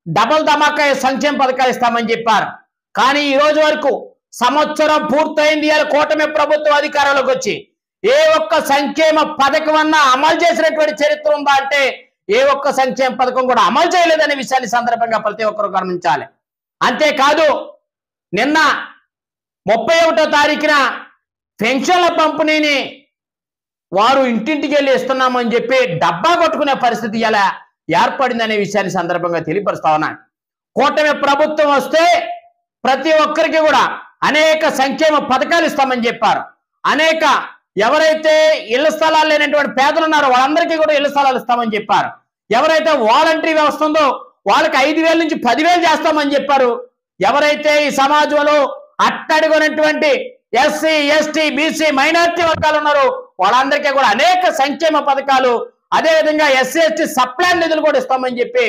Double ధమాకా సంక్షేమ పథకాలు ఇస్తామని చెప్పారు. కానీ ఈ రోజు వరకు సంవత్సరం పూర్తయింది. కూటమి ప్రభుత్వం అధికారంలోకి వచ్చి ఏ ఒక్క సంక్షేమ పథకం అన్నా అమలు చేసినటువంటి చరిత్ర ఉందా అంటే ఏ ఒక్క సంక్షేమ పథకం కూడా అమలు చేయలేదనే విషయాన్ని సందర్భంగా ప్రతి ఒక్కరు గమనించాలి. అంతేకాదు నిన్న 31వ తారీఖున పెన్షన్ల పంపిణీని వారు ఇంటింటికి వెళ్ళి ఇస్తున్నామని చెప్పి డబ్బా కొట్టుకునే పరిస్థితి ఇలా ఏర్పడిందనే విషయాన్ని సందర్భంగా తెలియపరుస్తా ఉన్నాను. కూటమి ప్రభుత్వం వస్తే ప్రతి ఒక్కరికి కూడా అనేక సంక్షేమ పథకాలు ఇస్తామని చెప్పారు. అనేక ఎవరైతే ఇళ్ల స్థలాలు లేనటువంటి పేదలు ఉన్నారో వాళ్ళందరికీ కూడా ఇళ్ల స్థలాలు ఇస్తామని చెప్పారు. ఎవరైతే వాలంటరీ వ్యవస్థ ఉందో వాళ్ళకి 5,000 నుంచి 10,000 చేస్తామని చెప్పారు. ఎవరైతే ఈ సమాజంలో అట్టడుగునటువంటి ఎస్సీ, ఎస్టీ, బీసీ, మైనారిటీ వర్గాలు ఉన్నారో వాళ్ళందరికీ కూడా అనేక సంక్షేమ పథకాలు, అదేవిధంగా ఎస్సీ, ఎస్టీ సప్లై నిధులు కూడా ఇస్తామని చెప్పి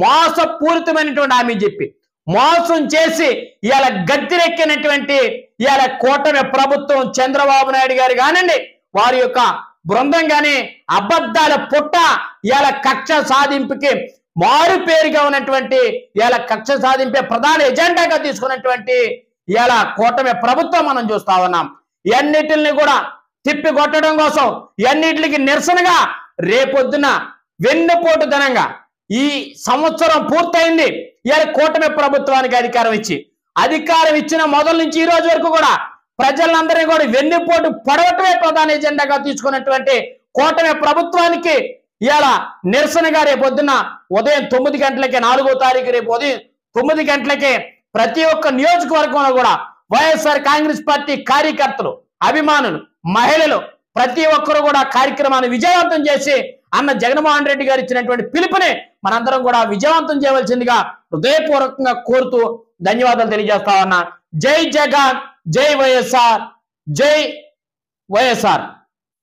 మోసపూరితమైనటువంటి హామీ చెప్పి మోసం చేసి ఇవాళ గద్దెరెక్కినటువంటి ఇవాళ కూటమి ప్రభుత్వం చంద్రబాబు నాయుడు గారు కానండి, వారి యొక్క బృందం కానీ అబద్ధాల పుట్ట ఇవాళ కక్ష సాధింపుకి మారు పేరుగా ఉన్నటువంటి ఇవాళ కక్ష సాధింపే ప్రధాన ఎజెండాగా తీసుకున్నటువంటి ఇవాళ కూటమి ప్రభుత్వం మనం చూస్తా ఉన్నాం. ఎన్నిటిని కూడా తిప్పి కొట్టడం కోసం, ఎన్నిటికి నిరసనగా రేపొద్దున వెన్నుపోటు ధనంగా ఈ సంవత్సరం పూర్తయింది. ఇవాళ కూటమి ప్రభుత్వానికి అధికారం ఇచ్చిన మొదల నుంచి ఈ రోజు వరకు కూడా ప్రజలందరినీ కూడా వెన్నుపోటు పడవటమే ప్రధాన ఎజెండాగా తీసుకున్నటువంటి కూటమి ప్రభుత్వానికి ఇవాళ నిరసనగా రేపొద్దున ఉదయం 9 గంటలకే 4వ తారీఖు రేపు ఉదయం 9 గంటలకే ప్రతి ఒక్క నియోజకవర్గంలో కూడా వైఎస్ఆర్ కాంగ్రెస్ పార్టీ కార్యకర్తలు, అభిమానులు, మహిళలు ప్రతి ఒక్కరు కూడా కార్యక్రమాన్ని విజయవంతం చేసి అన్న జగన్మోహన్ రెడ్డి గారు ఇచ్చినటువంటి పిలుపుని మనందరం కూడా విజయవంతం చేయవలసిందిగా హృదయపూర్వకంగా కోరుతూ ధన్యవాదాలు తెలియజేస్తా ఉన్నా. జై జగన్, జై వైఎస్ఆర్, జై వైఎస్ఆర్.